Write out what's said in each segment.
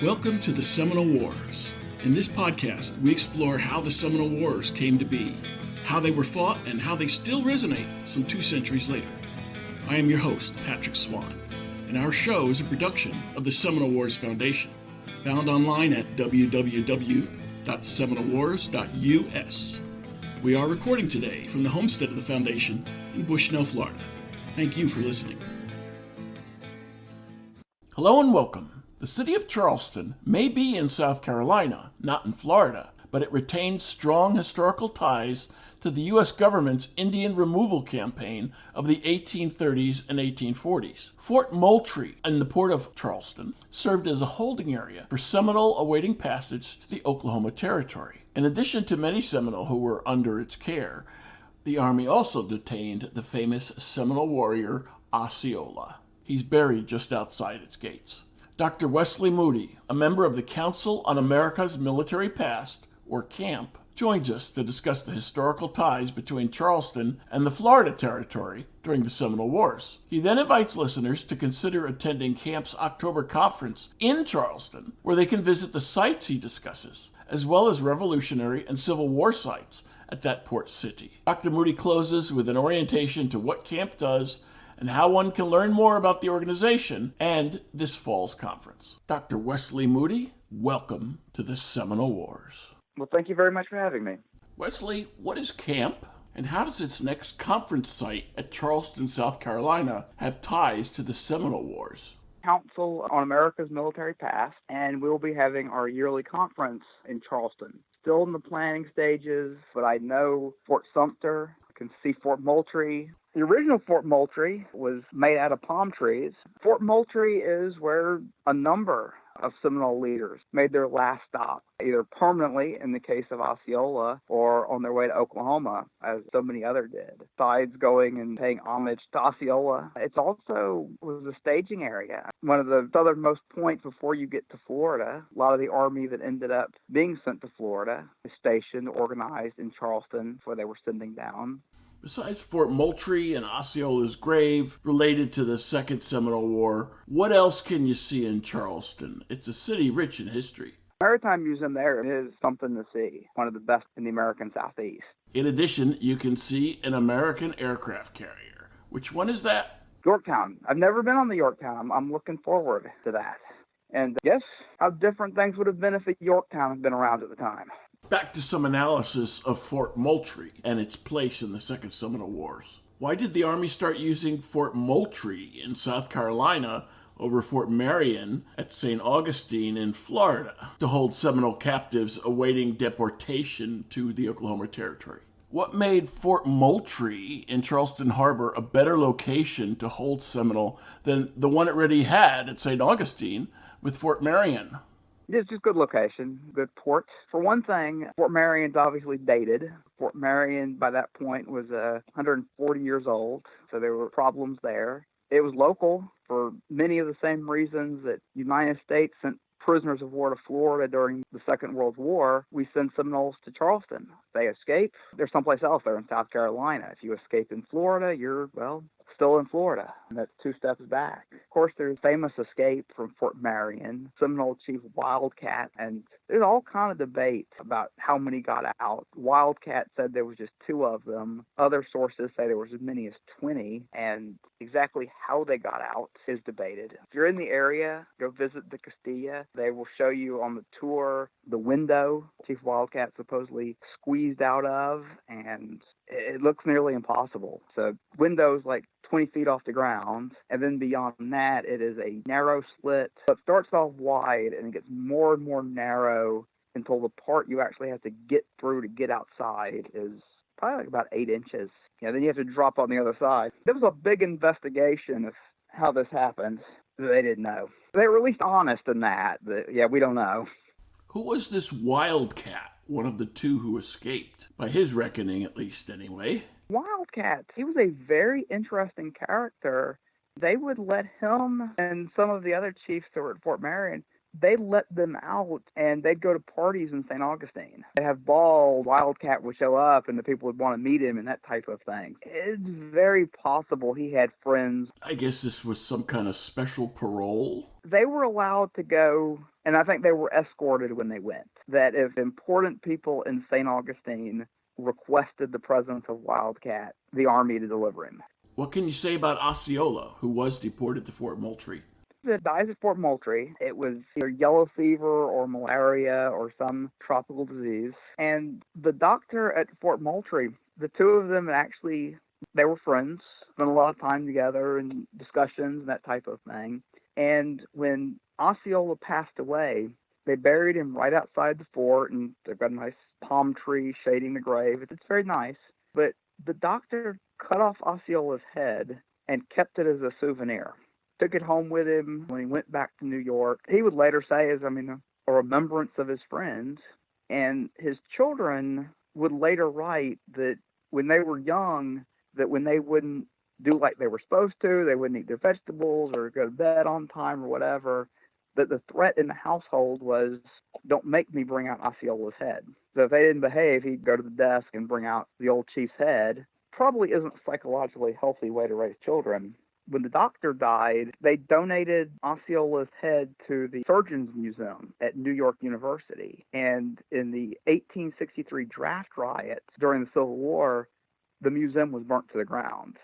Welcome to the Seminole Wars. In this podcast, we explore how the Seminole Wars came to be, how they were fought, and how they still resonate some 2 centuries later. I am your host, Patrick Swan, and our show is a production of the Seminole Wars Foundation, found online at www.seminolewars.us. We are recording today from the homestead of the Foundation in Bushnell, Florida. Thank you for listening. Hello and welcome. The City of Charleston may be in South Carolina, not in Florida, but it retains strong historical ties to the U.S. government's Indian removal campaign of the 1830s and 1840s. Fort Moultrie in the port of Charleston served as a holding area for Seminole awaiting passage to the Oklahoma Territory. In addition to many Seminole who were under its care, the Army also detained the famous Seminole warrior Osceola. He's buried just outside its gates. Dr. Wesley Moody, a member of the Council on America's Military Past, or CAMP, joins us to discuss the historical ties between Charleston and the Florida Territory during the Seminole Wars. He then invites listeners to consider attending CAMP's October conference in Charleston, where they can visit the sites he discusses, as well as Revolutionary and Civil War sites at that port city. Dr. Moody closes with an orientation to what CAMP does and how one can learn more about the organization and this fall's conference. Dr. Wesley Moody, welcome to the Seminole Wars. Well, thank you very much for having me. Wesley, what is CAMP, and how does its next conference site at Charleston, South Carolina, have ties to the Seminole Wars? Council on America's Military Past, and we'll be having our yearly conference in Charleston. Still in the planning stages, but I know Fort Sumter, I can see Fort Moultrie. The original Fort Moultrie was made out of palm trees. Fort Moultrie is where a number of Seminole leaders made their last stop, either permanently in the case of Osceola or on their way to Oklahoma, as so many others did. Besides going and paying homage to Osceola, it also was a staging area. One of the southernmost points before you get to Florida. A lot of the army that ended up being sent to Florida is stationed, organized in Charleston, where they were sending down. Besides Fort Moultrie and Osceola's grave related to the Second Seminole War, what else can you see in Charleston? It's a city rich in history. Maritime Museum there is something to see, one of the best in the American Southeast. In addition, you can see an American aircraft carrier. Which one is that? Yorktown. I've never been on the Yorktown. I'm looking forward to that. And guess how different things would have been if the Yorktown had been around at the time. Back to some analysis of Fort Moultrie and its place in the Second Seminole Wars. Why did the Army start using Fort Moultrie in South Carolina over Fort Marion at St. Augustine in Florida to hold Seminole captives awaiting deportation to the Oklahoma Territory? What made Fort Moultrie in Charleston Harbor a better location to hold Seminole than the one it already had at St. Augustine with Fort Marion? It's just good location, good port. For one thing, Fort Marion's obviously dated. Fort Marion, by that point, was 140 years old, so there were problems there. It was local for many of the same reasons that the United States sent prisoners of war to Florida during the Second World War. We send Seminoles to Charleston. They escape. They're someplace else. They're in South Carolina. If you escape in Florida, you're, still in Florida, and that's 2 steps back. Of course, there's famous escape from Fort Marion, Seminole Chief Wildcat, and there's all kind of debate about how many got out. Wildcat said there was just 2 of them. Other sources say there was as many as 20, and exactly how they got out is debated. If you're in the area, go visit the Castilla. They will show you on the tour the window Chief Wildcat supposedly squeezed out of, and it looks nearly impossible. So windows like 20 feet off the ground, and then beyond that, it is a narrow slit. So it starts off wide, and it gets more and more narrow until the part you actually have to get through to get outside is probably like about 8 inches. Then you have to drop on the other side. There was a big investigation of how this happened. They didn't know. They were at least honest in that. We don't know. Who was this Wildcat, one of the 2 who escaped? By his reckoning, at least, anyway. Wildcat, he was a very interesting character they would let him and some of the other chiefs that were at Fort Marion, they let them out and they'd go to parties in St. Augustine. They'd have balls, Wildcat would show up and the people would want to meet him and that type of thing. It's very possible he had friends. I guess this was some kind of special parole. They were allowed to go, and I think they were escorted when they went. That if important people in St. Augustine requested the presence of Wildcat, the army to deliver him. What can you say about Osceola, who was deported to Fort Moultrie? That dies at Fort Moultrie. It was either yellow fever or malaria or some tropical disease. And the doctor at Fort Moultrie, the two of them actually, they were friends, spent a lot of time together and discussions and that type of thing. And when Osceola passed away, they buried him right outside the fort, and they've got a nice palm tree shading the grave. It's very nice. But the doctor cut off Osceola's head and kept it as a souvenir. Took it home with him when he went back to New York. He would later say, a remembrance of his friends. And his children would later write that when they were young, that when they wouldn't do like they were supposed to, they wouldn't eat their vegetables or go to bed on time or whatever, that the threat in the household was, don't make me bring out Osceola's head. So if they didn't behave, he'd go to the desk and bring out the old chief's head. Probably isn't a psychologically healthy way to raise children. When the doctor died, they donated Osceola's head to the Surgeons Museum at New York University. And in the 1863 draft riots during the Civil War, the museum was burnt to the ground.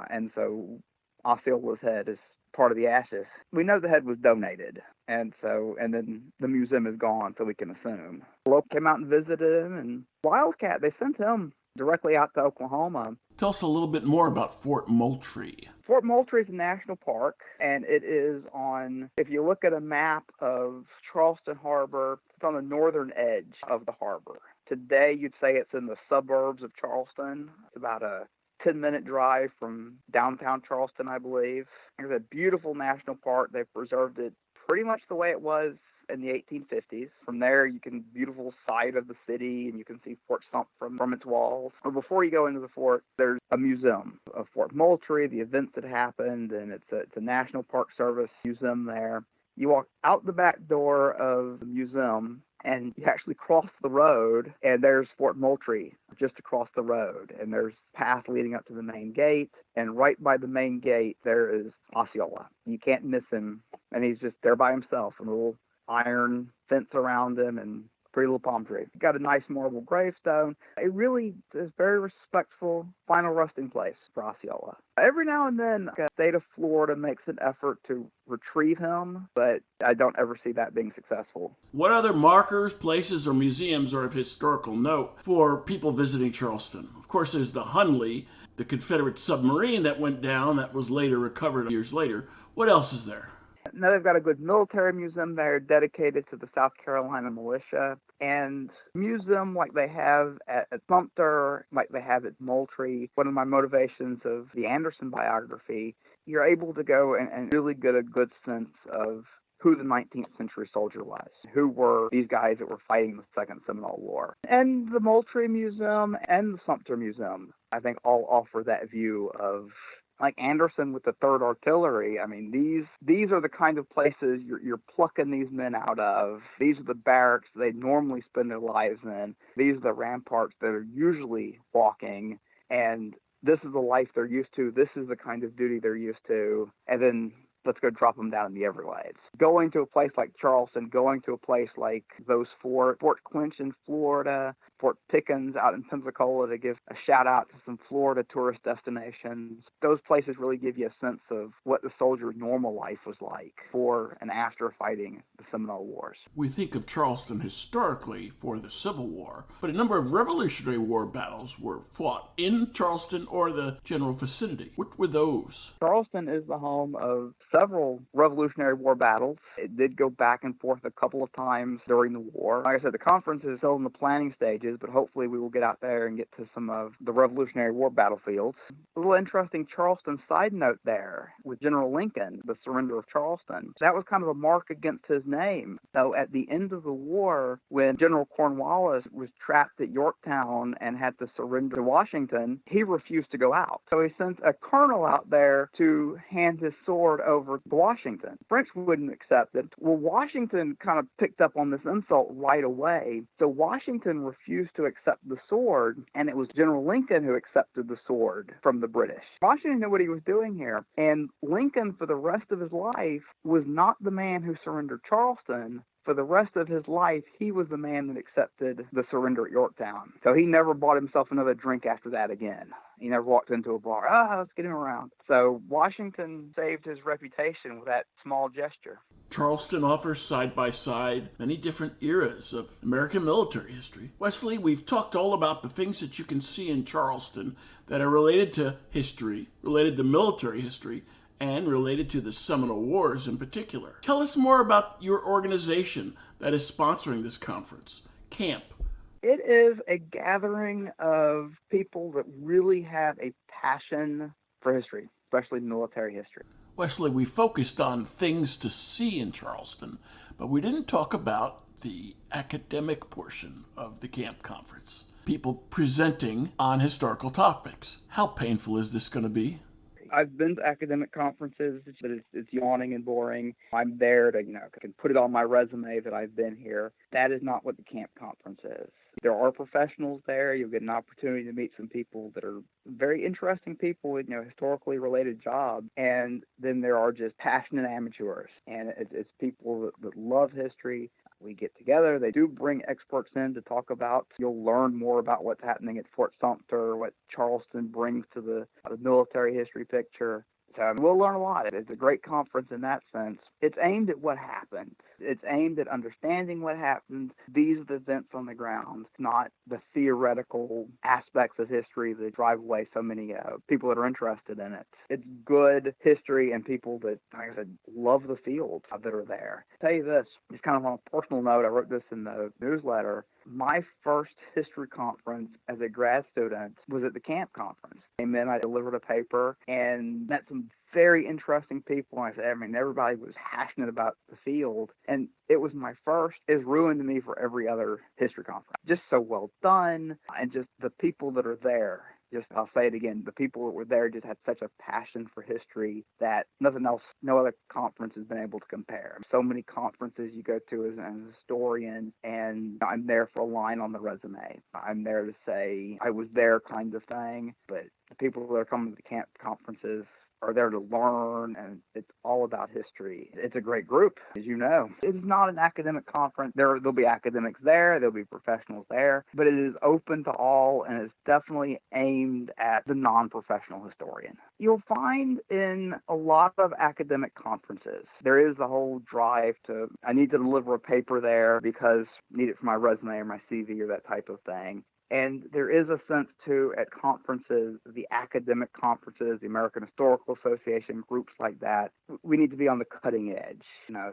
And so Osceola's head is part of the ashes. We know the head was donated, and then the museum is gone, so we can assume. Lope came out and visited him, and Wildcat, they sent him directly out to Oklahoma. Tell us a little bit more about Fort Moultrie. Fort Moultrie is a national park, and it is on, if you look at a map of Charleston Harbor, it's on the northern edge of the harbor. Today, you'd say it's in the suburbs of Charleston. It's about a 10-minute drive from downtown Charleston, I believe. It's a beautiful national park. They've preserved it pretty much the way it was in the 1850s. From there, you can beautiful sight of the city, and you can see Fort Sumter from its walls. But before you go into the fort, there's a museum of Fort Moultrie, the events that happened, and it's a National Park Service museum there. You walk out the back door of the museum, and you actually cross the road, and there's Fort Moultrie just across the road. And there's a path leading up to the main gate, and right by the main gate, there is Osceola. You can't miss him, and he's just there by himself, a little iron fence around him, and pretty little palm tree. Got a nice marble gravestone. It really is very respectful final resting place for Osceola. Every now and then, the state of Florida makes an effort to retrieve him, but I don't ever see that being successful. What other markers, places, or museums are of historical note for people visiting Charleston? Of course, there's the Hunley, the Confederate submarine that went down that was later recovered years later. What else is there? Now they've got a good military museum there dedicated to the South Carolina militia, and museum like they have at Sumter, like they have at Moultrie. One of my motivations of the Anderson biography, you're able to go and really get a good sense of who the 19th century soldier was, who were these guys that were fighting the Second Seminole War. And the Moultrie Museum and the Sumter Museum, I think, all offer that view of, like Anderson with the 3rd Artillery. I mean, these are the kind of places you're plucking these men out of. These are the barracks they normally spend their lives in. These are the ramparts that are usually walking, and this is the life they're used to. This is the kind of duty they're used to. And then let's go drop them down in the Everglades. Going to a place like Charleston, going to a place like those Fort Clinch in Florida, Fort Pickens out in Pensacola, to give a shout out to some Florida tourist destinations. Those places really give you a sense of what the soldier's normal life was like before and after fighting the Seminole Wars. We think of Charleston historically for the Civil War, but a number of Revolutionary War battles were fought in Charleston or the general vicinity. What were those? Charleston is the home of several Revolutionary War battles. It did go back and forth a couple of times during the war. Like I said, the conference is still in the planning stages, but hopefully we will get out there and get to some of the Revolutionary War battlefields. A little interesting Charleston side note there with General Lincoln, the surrender of Charleston. That was kind of a mark against his name. So at the end of the war, when General Cornwallis was trapped at Yorktown and had to surrender to Washington, he refused to go out. So he sent a colonel out there to hand his sword over to Washington. The French wouldn't accept it. Well, Washington kind of picked up on this insult right away. So Washington refused to accept the sword, and it was General Lincoln who accepted the sword from the British. Washington knew what he was doing here, and Lincoln, for the rest of his life, was not the man who surrendered Charleston. For the rest of his life, he was the man that accepted the surrender at Yorktown. So he never bought himself another drink after that again. He never walked into a bar. Let's get him around. So Washington saved his reputation with that small gesture. Charleston offers side by side many different eras of American military history. Wesley, we've talked all about the things that you can see in Charleston that are related to history, related to military history, and related to the Seminole Wars in particular. Tell us more about your organization that is sponsoring this conference, CAMP. It is a gathering of people that really have a passion for history, especially military history. Wesley, we focused on things to see in Charleston, but we didn't talk about the academic portion of the CAMP conference. People presenting on historical topics. How painful is this going to be? I've been to academic conferences, but it's yawning and boring. I'm there to, I can put it on my resume that I've been here. That is not what the CAMP conference is. There are professionals there. You'll get an opportunity to meet some people that are very interesting people with, historically related jobs. And then there are just passionate amateurs. And it's people that love history. We get together. They do bring experts in to talk about. You'll learn more about what's happening at Fort Sumter, what Charleston brings to the military history picture. So we'll learn a lot. It's a great conference in that sense. It's aimed at what happened. It's aimed at understanding what happened. These are the events on the ground, not the theoretical aspects of history that drive away so many people that are interested in it. It's good history and people that, like I said, love the field that are there. I'll tell you this, just kind of on a personal note, I wrote this in the newsletter. My first history conference as a grad student was at the CAMP conference. And then I delivered a paper and met some very interesting people. And everybody was passionate about the field. And it was my first. It's ruined me for every other history conference. Just so well done. And just the people that are there. I'll say it again, the people that were there just had such a passion for history that nothing else, no other conference has been able to compare. So many conferences you go to as an historian, and I'm there for a line on the resume. I'm there to say I was there kind of thing, but the people that are coming to the camp conferences are there to learn, and it's all about history. It's a great group, as you know. It is not an academic conference. There'll be academics there, there'll be professionals there, but it is open to all, and it's definitely aimed at the non-professional historian. You'll find in a lot of academic conferences, there is the whole drive to, I need to deliver a paper there because I need it for my resume or my CV or that type of thing. And there is a sense, too, at conferences, the academic conferences, the American Historical Association, groups like that, we need to be on the cutting edge.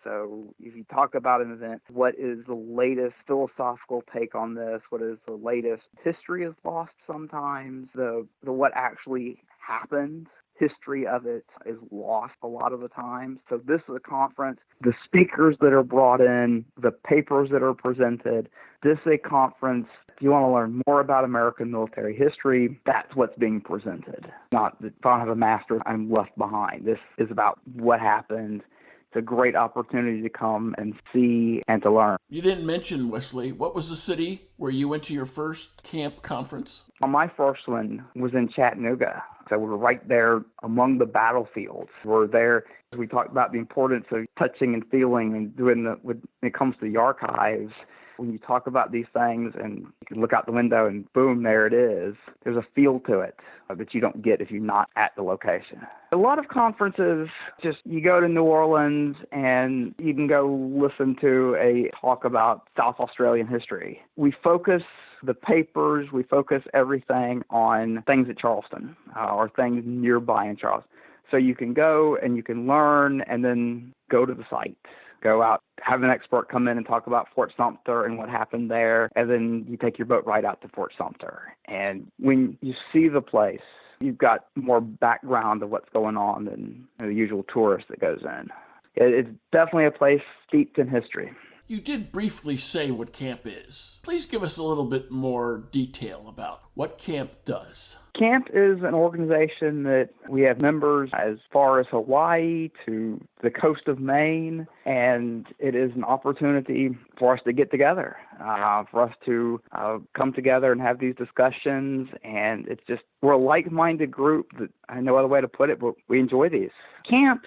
So if you talk about an event, what is the latest philosophical take on this? What is the latest? History is lost sometimes. The what actually happened. History of it is lost a lot of the time. So this is a conference. The speakers that are brought in, the papers that are presented, this is a conference. If you want to learn more about American military history, that's what's being presented. Not that if I don't have a master's, I'm left behind. This is about what happened. It's a great opportunity to come and see and to learn. You didn't mention, Wesley, what was the city where you went to your first camp conference? My first one was in Chattanooga. So we were right there among the battlefields. We're there. We talked about the importance of touching and feeling and doing when it comes to the archives. When you talk about these things and you can look out the window and boom, there it is. There's a feel to it that you don't get if you're not at the location. A lot of conferences, just you go to New Orleans and you can go listen to a talk about South Australian history. We focus the papers, we focus everything on things at Charleston or things nearby in Charleston. So you can go and you can learn and then go to the site. Go out, have an expert come in and talk about Fort Sumter and what happened there, and then you take your boat right out to Fort Sumter. And when you see the place, you've got more background of what's going on than the usual tourist that goes in. It's definitely a place steeped in history. You did briefly say what camp is. Please give us a little bit more detail about what camp does. Camp is an organization that we have members as far as Hawaii to the coast of Maine, and it is an opportunity for us to get together, for us to come together and have these discussions, and it's just, we're a like-minded group that, I know other way to put it, but we enjoy these. Camp,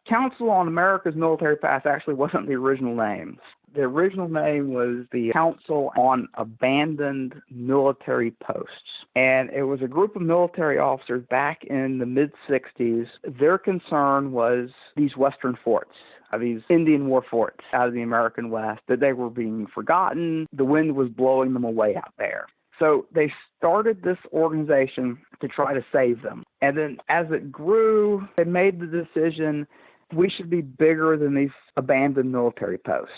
Council on America's Military Past actually wasn't the original name. The original name was the Council on Abandoned Military Posts. And it was a group of military officers back in the mid-'60s. Their concern was these Western forts, these Indian war forts out of the American West, that they were being forgotten. The wind was blowing them away out there. So they started this organization to try to save them. And then as it grew, they made the decision we should be bigger than these abandoned military posts.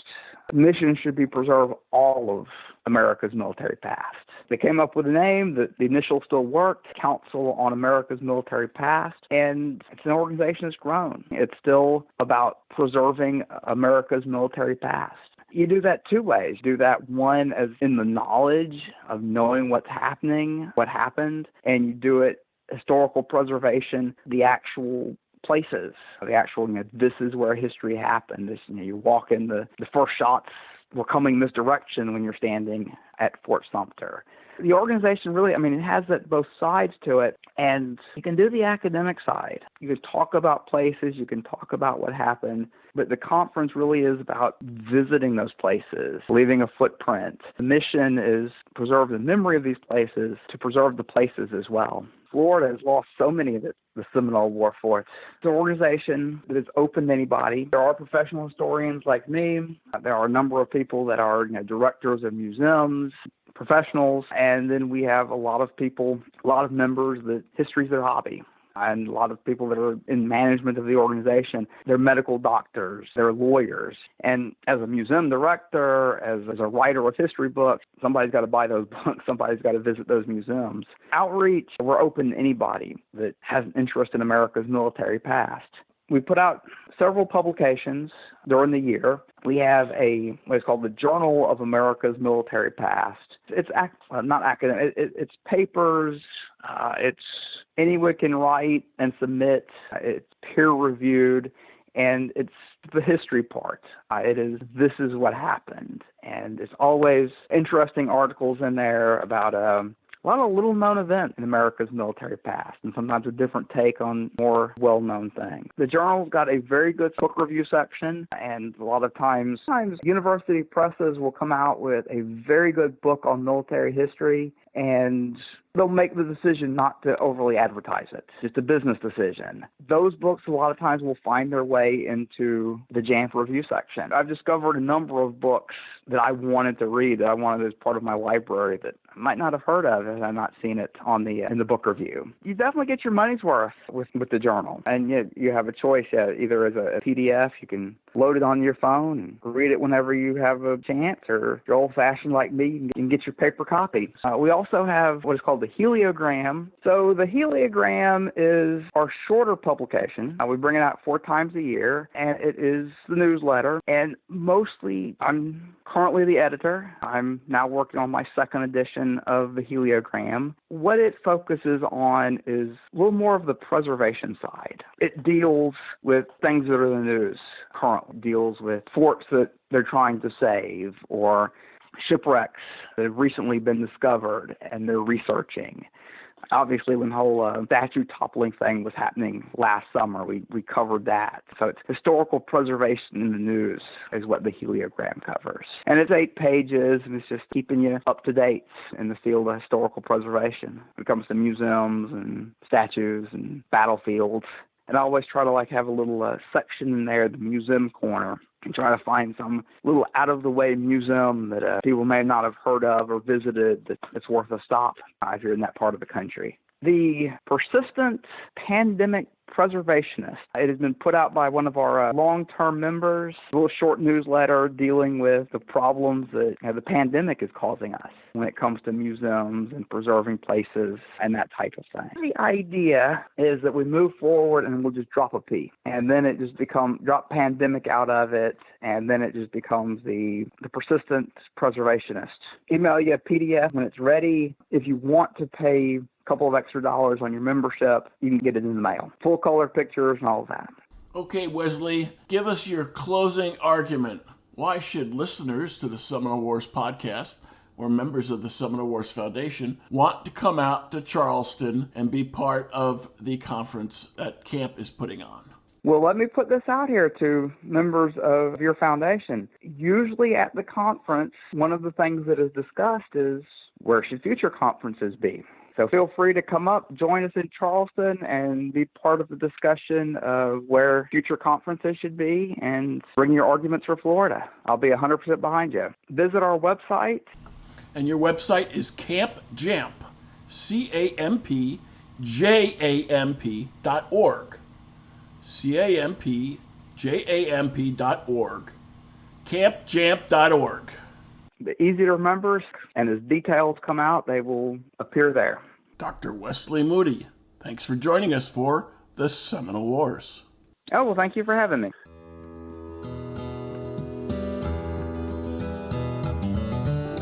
The mission should be preserve all of America's military past. They came up with a name that the initials still worked, Council on America's Military Past, and it's an organization that's grown. It's still about preserving America's military past. You do that two ways. Do that one as in the knowledge of knowing what's happening, what happened, and you do it historical preservation, the actual places, the actual, this is where history happened. This, you walk in, the first shots were coming this direction when you're standing at Fort Sumter. The organization really, it has that both sides to it, and you can do the academic side. You can talk about places, you can talk about what happened, but the conference really is about visiting those places, leaving a footprint. The mission is preserve the memory of these places, to preserve the places as well. Florida has lost so many of the Seminole War forts. It's an organization that is open to anybody. There are professional historians like me. There are a number of people that are directors of museums, professionals, and then we have a lot of people, a lot of members that history is their hobby. And a lot of people that are in management of the organization, they're medical doctors, they're lawyers. And as a museum director, as a writer of history books, somebody's got to buy those books, somebody's got to visit those museums. Outreach, we're open to anybody that has an interest in America's military past. We put out several publications during the year. We have what's called the Journal of America's Military Past. It's not academic. It's papers. It's anyone can write and submit. It's peer-reviewed, and it's the history part. This is what happened. And it's always interesting articles in there about a lot of little-known events in America's military past, and sometimes a different take on more well-known things. The journal's got a very good book review section, and a lot of times university presses will come out with a very good book on military history, and they'll make the decision not to overly advertise it. It's a business decision. Those books a lot of times will find their way into the JAMP review section. I've discovered a number of books that I wanted to read, that I wanted as part of my library, that I might not have heard of if I've not seen it in the book review. You definitely get your money's worth with the journal. And you have a choice, either as a PDF, you can load it on your phone and read it whenever you have a chance, or if you're old-fashioned like me, you can get your paper copy. We also have what is called the Heliogram. So the Heliogram is our shorter publication. We bring it out 4 times a year, and it is the newsletter. And mostly, I'm currently the editor. I'm now working on my second edition of the Heliogram. What it focuses on is a little more of the preservation side. It deals with things that are in the news currently. It deals with forts that they're trying to save, or shipwrecks that have recently been discovered and they're researching. Obviously, when the whole statue toppling thing was happening last summer, we covered that. So it's historical preservation in the news is what the Heliogram covers. And it's 8 pages, and it's just keeping you up to date in the field of historical preservation when it comes to museums and statues and battlefields. And I always try to have a little section in there, the museum corner, and try to find some little out-of-the-way museum that people may not have heard of or visited that's worth a stop if you're in that part of the country. The persistent pandemic Preservationist. It has been put out by one of our long-term members, a little short newsletter dealing with the problems that the pandemic is causing us when it comes to museums and preserving places and that type of thing. The idea is that we move forward and we'll just drop a P, and then it just drop pandemic out of it, and then it just becomes the persistent preservationist. Email you a PDF when it's ready. If you want to pay couple of extra dollars on your membership, you can get it in the mail. Full color pictures and all of that. Okay, Wesley, give us your closing argument. Why should listeners to the Seminole Wars podcast or members of the Seminole Wars Foundation want to come out to Charleston and be part of the conference that camp is putting on? Well, let me put this out here to members of your foundation. Usually at the conference, one of the things that is discussed is where should future conferences be? So feel free to come up, join us in Charleston, and be part of the discussion of where future conferences should be, and bring your arguments for Florida. I'll be 100% behind you. Visit our website. And your website is Camp Jamp, CAMPJAMP.org. CAMPJAMP.org. CampJamp.org. Easy to remember, and as details come out, they will appear there. Dr. Wesley Moody, thanks for joining us for the Seminole Wars. Oh, well, thank you for having me.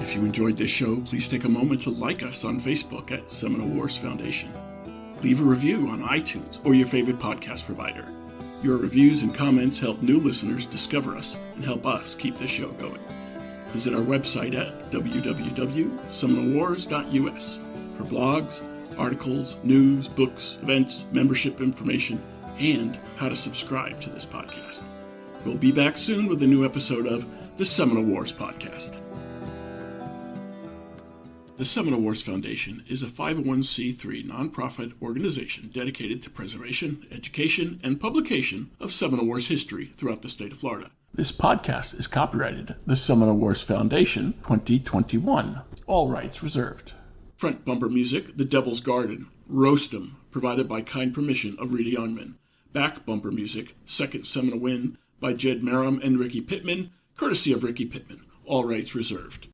If you enjoyed this show, please take a moment to like us on Facebook at Seminole Wars Foundation. Leave a review on iTunes or your favorite podcast provider. Your reviews and comments help new listeners discover us and help us keep this show going. Visit our website at www.seminolewars.us for blogs, articles, news, books, events, membership information, and how to subscribe to this podcast. We'll be back soon with a new episode of the Seminole Wars podcast. The Seminole Wars Foundation is a 501c3 nonprofit organization dedicated to preservation, education, and publication of Seminole Wars history throughout the state of Florida. This podcast is copyrighted the Seminole Wars Foundation 2021. All rights reserved. Front bumper music, The Devil's Garden, Roast 'em, provided by kind permission of Reedy Youngman. Back bumper music, Second Seminole Win, by Jed Merrim and Ricky Pittman, courtesy of Ricky Pittman. All rights reserved.